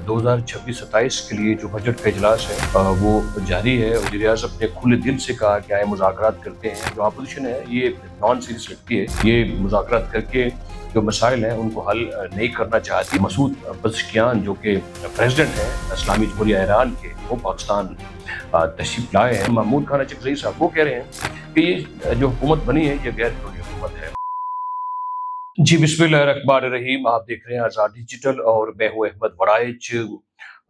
2026-27 के लिए जो बजट का इजलास है वो जारी है। वज़ीर-ए-आज़म ने खुले दिल से कहा कि आए मुज़ाकरात करते हैं। जो अपोज़िशन है ये नॉन सीरियस लगती है, ये मुज़ाकरात करके जो मसाइल हैं उनको हल नहीं करना चाहती। मसूद पज़ेश्कियान जो कि प्रेसिडेंट हैं इस्लामी जमहूरिया ईरान के, वो पाकिस्तान तशरीफ़ लाए हैं। महमूद खान अचकज़ई साहब वो कह रहे हैं कि ये जो हुकूमत बनी है ये गैर कानूनी हुकूमत है। जी बिस्मिल्लाहिर्रहमानिर्रहीम। आप देख रहे हैं आज़ाद डिजिटल और मैं हूं अहमद वराइच।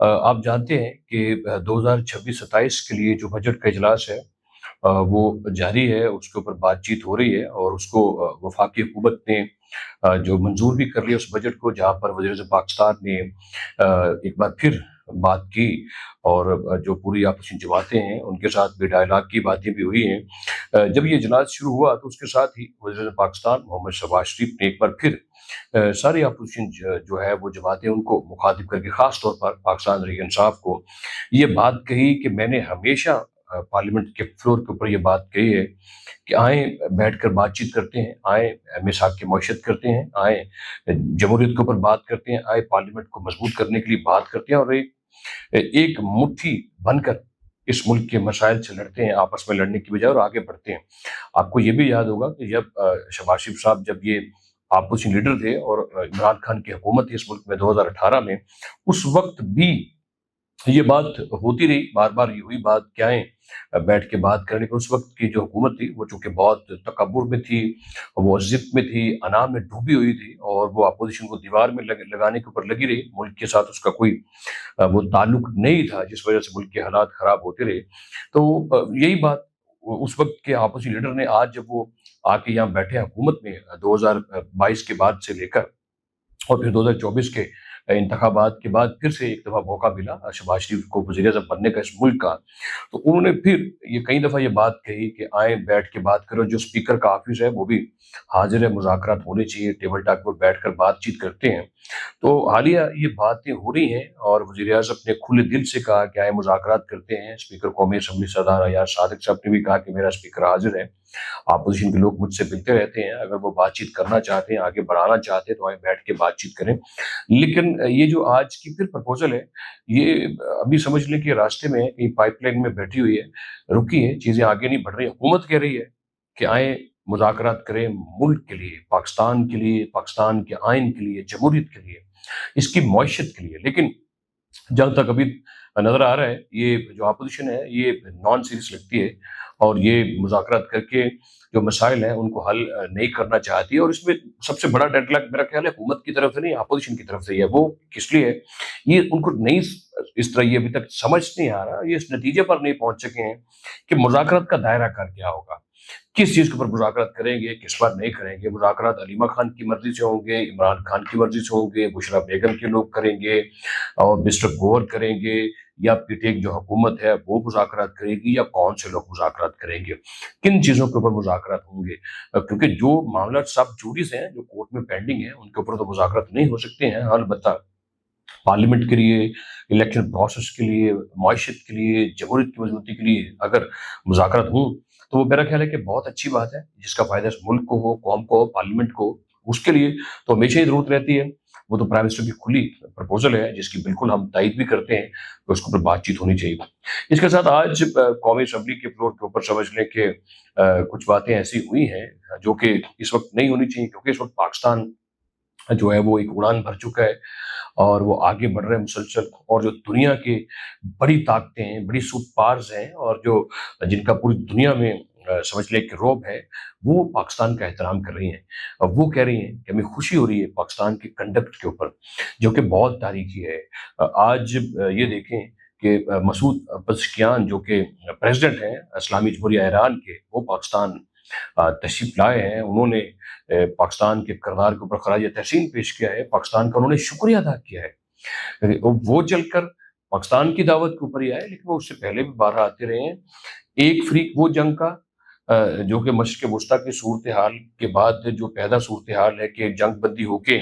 आप जानते हैं कि 2026-27 के लिए जो बजट का इजलास है वो जारी है, उसके ऊपर बातचीत हो रही है और उसको वफाकी हुकूमत ने जो मंजूर भी कर लिया उस बजट को, जहाँ पर वज़ीर-ए-आज़म पाकिस्तान ने एक बार फिर बात की और जो पूरी अपोज़िशन जमातें हैं उनके साथ भी डायलॉग की बातें भी हुई हैं। जब ये इजलास शुरू हुआ तो उसके साथ ही वज़ीर-ए-आज़म पाकिस्तान मोहम्मद शहबाज शरीफ ने एक बार फिर सारी अपोज़िशन जो है वो जमातें उनको मुखातिब करके ख़ास तौर पर पाकिस्तान तहरीक-ए-इंसाफ को ये बात कही कि मैंने हमेशा पार्लियामेंट के फ्लोर के ऊपर ये बात कही है कि आएँ बैठकर बातचीत करते हैं, आएँ मिसाक की मईशत करते हैं, आएँ जमहूरियत के ऊपर बात करते हैं, आएँ पार्लियामेंट को मजबूत करने के लिए बात करते हैं और एक मुट्ठी बनकर इस मुल्क के मसाइल से लड़ते हैं, आपस में लड़ने की बजाय और आगे बढ़ते हैं। आपको ये भी याद होगा कि जब शहबाज शरीफ साहब जब ये अपोज़िशन लीडर थे और इमरान खान की हुकूमत थी इस मुल्क में 2018 में, उस वक़्त भी ये बात होती रही, बार-बार ये हुई बात कि आएँ बैठ के बात करें। लेकिन उस वक़्त की जो हुकूमत थी वो चूँकि बहुत तकब्बुर में थी, वो ज़िद में थी, अना में डूबी हुई थी और वो अपोज़िशन को दीवार में लगाने के ऊपर लगी रही। मुल्क के साथ उसका कोई वो ताल्लुक नहीं था, जिस वजह से मुल्क के हालात ख़राब होते रहे। तो यही बात उस वक़्त के अपोज़िशन लीडर ने आज जब वो आके यहाँ बैठे हैं हुकूमत में 2022 के बाद से लेकर और फिर 2024 के इंतखाबात के बाद फिर से एक दफ़ा मौका मिला शहबाज शरीफ को वज़ीर-ए-आज़म बनने का इस मुल्क का। तो उन्होंने फिर ये कई दफ़ा ये बात कही कि आएँ बैठ के बात करो, जो स्पीकर का ऑफ़िस है वो भी हाज़िर है, मुज़ाकरात होने चाहिए, टेबल टॉक पर बैठकर बातचीत करते हैं। तो हालिया ये बातें हो रही हैं और वज़ीर-ए-आज़म ने खुले दिल से कहा कि आएँ मुज़ाकरात करते हैं। स्पीकर कौमी असम्बली सरदार अयाज सादिक साहब ने भी कहा कि मेरा स्पीकर हाज़िर है। अपोज़िशन के लोग मुझसे मिलते रहते हैं, अगर वो बातचीत करना चाहते हैं, आगे बढ़ाना चाहते हैं तो आएँ बैठ के बातचीत करें। लेकिन ये जो आज की फिर प्रपोज़ल है, ये अभी समझ लें कि रास्ते में है, कहीं पाइपलाइन में बैठी हुई है, रुकी है, चीज़ें आगे नहीं बढ़ रही हैं। हुकूमत कह रही है कि आएँ मुज़ाकरात करें मुल्क के लिए, पाकिस्तान के लिए, पाकिस्तान के आइन के लिए, जमहूरियत के लिए, इसकी मईशत के लिए। लेकिन जहाँ तक अभी नज़र आ रहा है, ये जो अपोज़िशन है ये नॉन सीरियस लगती है और ये मुज़ाकरात करके जो मसाइल हैं उनको हल नहीं करना चाहती है और इसमें सबसे बड़ा डेडलॉक मेरा ख्याल है हुकूमत की तरफ से नहीं, अपोज़िशन की तरफ से ही है। वो किस लिए है, ये उनको नहीं इस तरह ये अभी तक समझ नहीं आ रहा, ये इस नतीजे पर नहीं पहुँच सके हैं कि मुज़ाकरात का दायरा-कार क्या होगा। किस चीज़ के ऊपर मुज़ाकरात करेंगे, किस पर नहीं करेंगे। मुज़ाकरात अलीमा खान की मर्ज़ी से होंगे, इमरान खान की मर्ज़ी से होंगे, बुशरा बेगम के लोग करेंगे और मिस्टर गोवर करेंगे या पीटीआई जो हुकूमत है वो मुज़ाकरात करेगी या कौन से लोग मुज़ाकरात करेंगे, किन चीज़ों के ऊपर मुज़ाकरात होंगे। क्योंकि जो मामला सब जूरीज़ हैं, जो कोर्ट में पेंडिंग हैं, उनके ऊपर तो मुज़ाकरात नहीं हो सकते हैं। अलबत्ता पार्लियामेंट के लिए, इलेक्शन प्रोसेस के लिए, मईशत के लिए, जमहूरियत की मजबूती के लिए अगर मुज़ाकरात हों, तो वो मेरा ख्याल है कि बहुत अच्छी बात है, जिसका फ़ायदा इस मुल्क को हो, कौम को हो, पार्लियामेंट को, उसके लिए तो हमेशा ही ज़रूरत रहती है। वो तो प्राइम मिनिस्टर की खुली प्रपोज़ल है, जिसकी बिल्कुल हम तारीफ़ भी करते हैं कि उसके ऊपर बातचीत होनी चाहिए। इसके साथ आज कौमी असम्बली के फ्लोर के ऊपर समझ लें कि कुछ बातें ऐसी हुई हैं, जो कि इस वक़्त नहीं होनी चाहिए क्योंकि इस वक़्त पाकिस्तान जो है वो एक उड़ान भर चुका है और वो आगे बढ़ रहे हैं मुसलसल और जो दुनिया की बड़ी ताकतें हैं, बड़ी सुपर पावर्स हैं और जो जिनका पूरी दुनिया में समझ लें कि रौब है, वो पाकिस्तान का एहतराम कर रही हैं। वो कह रही हैं कि हमें खुशी हो रही है पाकिस्तान के कंडक्ट के ऊपर, जो कि बहुत तारीखी है। आज ये देखें कि मसूद पज़ेश्कियान जो कि प्रेसिडेंट हैं इस्लामी जमहूरिया ईरान के, वो पाकिस्तान तशरीफ़ लाए हैं। उन्होंने पाकिस्तान के किरदार के ऊपर ख़राज तहसीन पेश किया है, पाकिस्तान का उन्होंने शुक्रिया अदा किया है। वो चलकर पाकिस्तान की दावत के ऊपर ही आए, लेकिन वो उससे पहले भी बारहा आते रहे हैं। एक फ़रीक वो जंग का जो कि मशरिक़ वस्ता की सूरत हाल के बाद जो पैदा सूरत हाल है कि जंग बंदी होके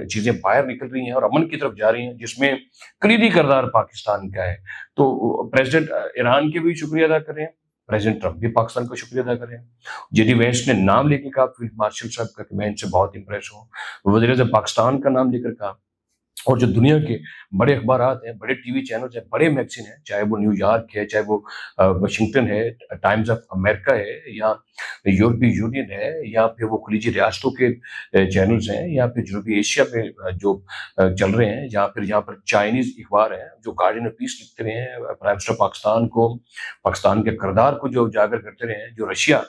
चीज़ें बाहर निकल रही हैं और अमन की तरफ जा रही हैं, जिसमें कलीदी किरदार पाकिस्तान का है। तो प्रेसिडेंट ईरान के भी शुक्रिया अदा कर रहे हैं, प्रेसिडेंट ट्रंप भी पाकिस्तान का शुक्रिया अदा कर रहे हैं। जेडी वेंस ने नाम लेके कहा फील्ड मार्शल साहब का कि मैं इनसे बहुत इम्प्रेस हूँ। वज़ीर-ए-आज़म पाकिस्तान का नाम लेकर कहा اور जो दुनिया के बड़े अखबारात हैं, बड़े टीवी चैनल्स हैं, बड़े मैगज़ीन हैं, चाहे वो न्यूयॉर्क है, चाहे वो वाशिंगटन है, टाइम्स ऑफ अमेरिका है, या यूरोपीय यूनियन है, या फिर वो खलीजी रियासतों के चैनल्स हैं, या फिर जनूबी एशिया में जो चल रहे हैं, यहाँ पर चाइनीज़ अखबार हैं, जो गार्डियन ऑफ पीस लिखते रहे हैं, प्राइम मिनिस्टर पाकिस्तान को, पाकिस्तान के किरदार को जो उजागर करते रहे हैं, जो रशिया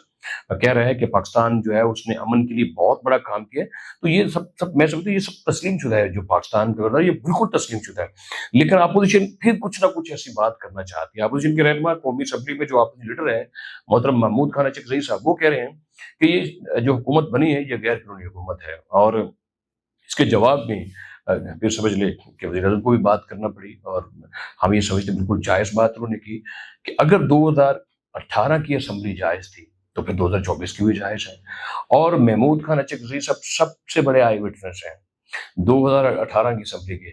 कह रहा है कि पाकिस्तान जो है उसने अमन के लिए बहुत बड़ा काम किया है। तो ये सब सब मैं समझता हूँ ये सब तस्लीम-शुदा है, जो पाकिस्तान कर रहा है ये बिल्कुल तस्लीम-शुदा है। लेकिन अपोज़िशन फिर कुछ ना कुछ ऐसी बात करना चाहती है। अपोज़िशन के रहनुमा कौमी असम्बली में जो अपोज़िशन लीडर हैं, मोहतरम महमूद खान अचकज़ई साहब, वो कह रहे हैं कि ये जो हुकूमत बनी है ये गैर कानूनी हुकूमत है। और इसके जवाब में फिर समझ लें कि वज़ीर-ए-आज़म को भी बात करना पड़ी, और हम ये समझते हैं बिल्कुल जायज़ बात उन्होंने की कि अगर 2018 की असेंबली जायज़ थी, तो फिर 2024 की भी जायज़ है। और महमूद खान अचकज़ई साहब सबसे बड़े आई विटनेस हैं 2018 की असेंबली के।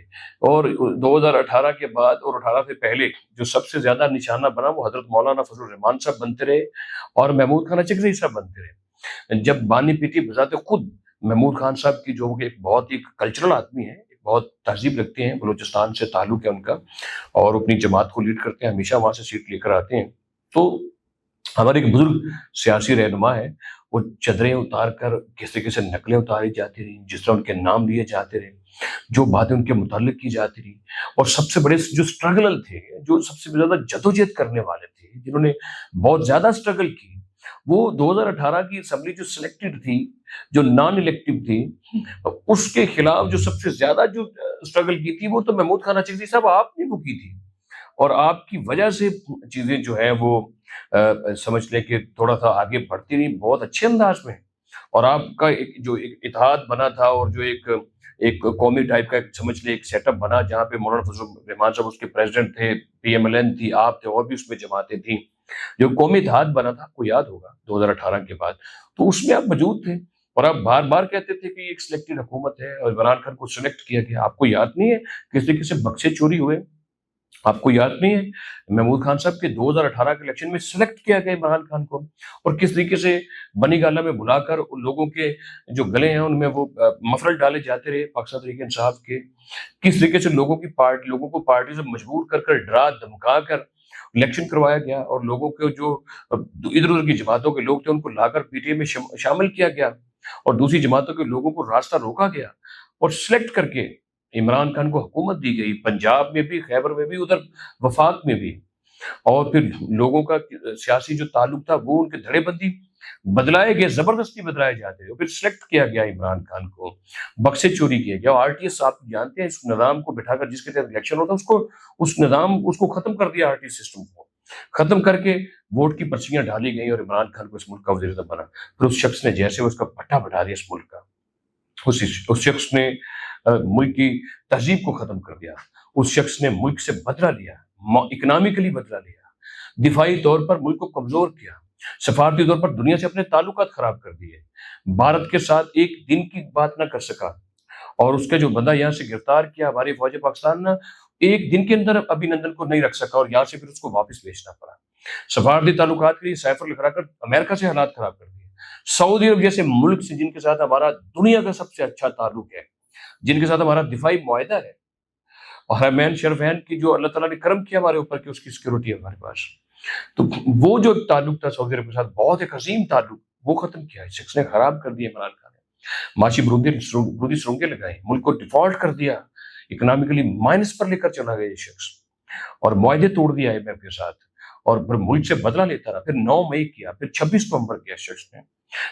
और 2018 के बाद और 18 से पहले जो सबसे ज़्यादा निशाना बना वो हज़रत मौलाना फज़लुर रहमान साहब बनते रहे और महमूद खान अचकज़ई साहब बनते रहे। जब बानी पीटी बज़ाते खुद महमूद खान साहब की जो एक बहुत ही कल्चरल आदमी है, बहुत तहज़ीब रखते हैं, बलूचिस्तान से ताल्लुक़ है उनका, और अपनी जमात को लीड करते हैं, हमेशा वहाँ से सीट लेकर आते हैं। तो हमारे एक बुजुर्ग सियासी रहनुमा है, वो चदरें उतार कर किस तरीके से नकलें उतारी जाती रहीं, जिस तरह उनके नाम लिए जाते रहे, जो बातें उनके मुताल्लिक की जाती रहीं, और सबसे बड़े जो स्ट्रगलर थे, जो सबसे ज़्यादा जद्दोजहद करने वाले थे, जिन्होंने बहुत ज़्यादा स्ट्रगल की, वो 2018 की असेंबली जो सिलेक्टेड थी, जो नॉन इलेक्टिव थी, उसके खिलाफ जो सबसे ज़्यादा जो स्ट्रगल की थी, वो तो महमूद खान अचकज़ई साहब आपने वो की थी। और आपकी वजह से चीज़ें जो हैं वो समझ लें कि थोड़ा-सा आगे बढ़ती रहीं बहुत अच्छे अंदाज़ में। और आपका एक जो एक इत्तेहाद बना था, और जो एक एक कौमी टाइप का एक समझ लें एक सेटअप बना, जहाँ पे मौलाना फज़लुर रहमान साहब उसके प्रेज़िडेंट थे, पीएमएलएन थी, आप थे, और भी उसमें जमातें थीं। जो कौमी इत्तेहाद बना था, आपको याद होगा 2018 के बाद, तो उसमें आप मौजूद थे, और आप बार-बार कहते थे कि ये एक सिलेक्टेड हुकूमत है और इमरान खान को सिलेक्ट किया गया। आपको याद नहीं है किस तरीके से बक्से चोरी हुए? आपको याद नहीं है महमूद खान साहब के 2018 के इलेक्शन में सिलेक्ट किया गया इमरान खान को, और किस तरीके से बनी गाला में बुलाकर उन लोगों के जो गले हैं उनमें वो मफरल डाले जाते रहे पाकिस्तान तहरीक इंसाफ के। किस तरीके से लोगों को पार्टी से मजबूर कर कर डरा धमका कर इलेक्शन करवाया गया, और लोगों के जो इधर-उधर की जमातों के लोग थे उनको लाकर पीटीआई में शामिल किया गया, और दूसरी जमातों के लोगों को रास्ता रोका गया, और सिलेक्ट करके इमरान खान को हुकूमत दी गई, पंजाब में भी, खैबर में भी, उधर वफाक में भी। और फिर लोगों का सियासी जो ताल्लुक था वो उनके धड़ेबंदी बदलाए गए, जबरदस्ती बदलाए जाते हैं, और फिर सिलेक्ट किया गया इमरान खान को, बक्से चोरी किए गया। और आरटीएस आप जानते हैं इस निज़ाम को बिठाकर जिसके तहत इलेक्शन होता है उसको, उस निज़ाम उसको खत्म कर दिया, आरटीएस सिस्टम को खत्म करके वोट की पर्चियां डाली गई, और इमरान खान को इस मुल्क का वज़ीर-ए-आज़म बना। फिर उस शख्स ने जैसे उसका पट्टा बढ़ा दिया इस मुल्क का, उस शख्स ने मुल्क की तहजीब को खत्म कर दिया। उस शख्स ने मुल्क से बदला लिया, इकोनॉमिकली बदला लिया, दिफाई तौर पर मुल्क को कमजोर किया, सफारती तौर पर दुनिया से अपने ताल्लुकात खराब कर दिए, भारत के साथ एक दिन की बात ना कर सका, और उसका जो बंदा यहाँ से गिरफ्तार किया हमारी फौज पाकिस्तान ने, एक दिन के अंदर अभिनंदन को नहीं रख सका, और यहाँ से फिर उसको वापस भेजना पड़ा। सफारती ताल्लुकात के लिए साइफर लिखकर अमेरिका से हालात खराब कर दिए। सऊदी अरब जैसे मुल्क से जिनके साथ हमारा दुनिया का सबसे अच्छा ताल्लुक है, जिनके साथ हमारा दिफाई मुआहदा है, और हरमैन शरीफैन की जो अल्लाह ताला ने करम किया हमारे ऊपर कि उसकी सिक्योरिटी है हमारे पास, तो वो जो ताल्लुक था सऊदी अरब के साथ, बहुत एक अजीम ताल्लुक, वो खत्म किया इस शख्स ने, खराब कर दिया इमरान खान ने। माशी बरूदी सुरंगें लगाई, मुल्क को डिफॉल्ट कर दिया, इकोनॉमिकली माइनस पर लेकर चला गया ये शख्स, और मुआहदे तोड़ दिया आईएमएफ के साथ, और फिर मुल्क से बदला लेता रहा। फिर 9 मई किया, फिर 26 नवंबर किया इस शख्स ने,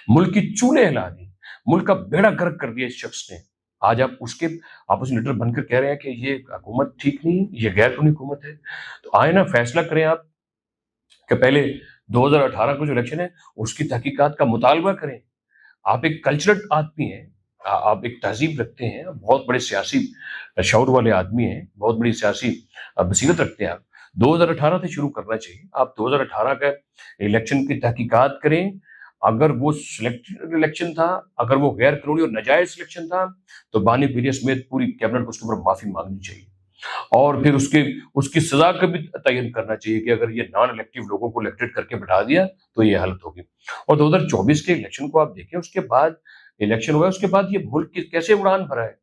मुल्क की चूल्हे हिला दी, मुल्क का बेड़ा गर्क कर दिया इस शख्स ने। आज आप उसके आपस में लीडर बनकर कह रहे हैं कि ये हुकूमत ठीक नहीं, ये गैर कानूनी हुकूमत है। तो आए ना फैसला करें आप कि पहले 2018 का जो इलेक्शन है उसकी तहकीकात का मुतालबा करें। आप एक कल्चरल आदमी हैं, आप एक तहजीब रखते हैं, बहुत बड़े सियासी शऊर वाले आदमी हैं, बहुत बड़ी सियासी बसीरत रखते हैं आप। 2018 से शुरू करना चाहिए। आप 2018 का इलेक्शन की तहकीकात करें। अगर वो सिलेक्टेड इलेक्शन था, अगर वो गैर कानूनी और नाजायज इलेक्शन था, तो बानी पीरियड समेत पूरी कैबिनेट को उसके ऊपर माफी मांगनी चाहिए, और फिर उसकी सजा का भी तयन करना चाहिए कि अगर ये नॉन इलेक्टिव लोगों को इलेक्टेड करके बिठा दिया तो ये हालत होगी। और 2024 के इलेक्शन को आप देखें, उसके बाद इलेक्शन हुआ, उसके बाद ये मुल्क की कैसे उड़ान भरा है।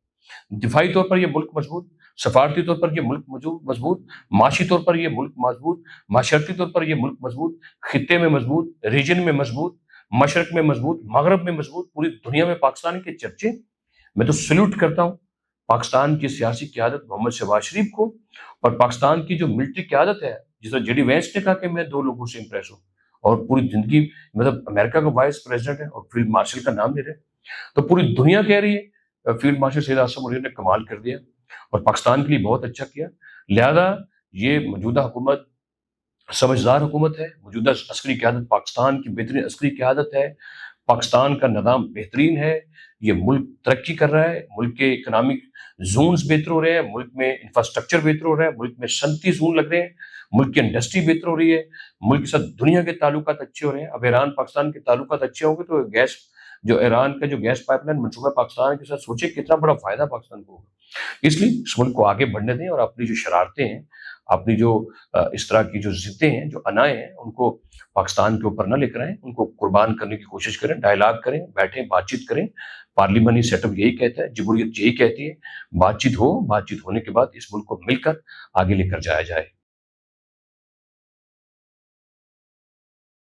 دفاعی طور پر یہ ملک مضبوط، سفارتی طور پر یہ ملک مضبوط، معاشی طور پر یہ ملک مضبوط، معاشرتی طور پر یہ ملک مضبوط، خطے میں مضبوط، ریجن میں مضبوط، مشرق میں مضبوط، مغرب میں مضبوط، پوری دنیا میں پاکستان کے چرچے۔ میں تو سلیوٹ کرتا ہوں پاکستان کی سیاسی قیادت محمد شہباز شریف کو، اور پاکستان کی جو ملٹری قیادت ہے، جس طرح جے ڈی وینس نے کہا کہ میں 2 لوگوں سے امپریس ہوں، اور پوری زندگی مطلب امریکہ کا وائس پریزیڈنٹ ہے اور فیلڈ مارشل کا نام لے رہے ہیں، تو پوری دنیا کہہ رہی ہے فیلڈ مارشل سید اعظم منیر نے کمال کر دیا اور پاکستان کے لیے بہت اچھا کیا۔ لہذا یہ موجودہ حکومت سمجھدار حکومت ہے، موجودہ عسکری قیادت پاکستان کی بہترین عسکری قیادت ہے، پاکستان کا نظام بہترین ہے، یہ ملک ترقی کر رہا ہے، ملک کے اکنامک زونز بہتر ہو رہے ہیں، ملک میں انفراسٹرکچر بہتر ہو رہا ہے، ملک میں صنعتی زون لگ رہے ہیں، ملک کی انڈسٹری بہتر ہو رہی ہے، ملک کے ساتھ دنیا کے تعلقات اچھے ہو رہے ہیں۔ اب ایران پاکستان کے تعلقات اچھے ہوں گے تو گیس جو ایران کا جو گیس پائپ لائن منصوبہ پاکستان کے ساتھ، سوچے کتنا بڑا فائدہ پاکستان کو ہوگا۔ اس لیے اس ملک کو آگے بڑھنے دیں اور اپنی جو شرارتیں ہیں، اپنی جو اس طرح کی جو ضدیں ہیں، جو انائیں ہیں، ان کو پاکستان کے اوپر نہ لے کر آئیں، ان کو قربان کرنے کی کوشش کریں، ڈائلاگ کریں، بیٹھیں، بات چیت کریں۔ پارلیمانی سیٹ اپ یہی کہتا ہے، جمہوریت یہی کہتی ہے، بات چیت ہو، بات چیت ہونے کے بعد اس ملک کو مل کر آگے لے کر جایا جائے۔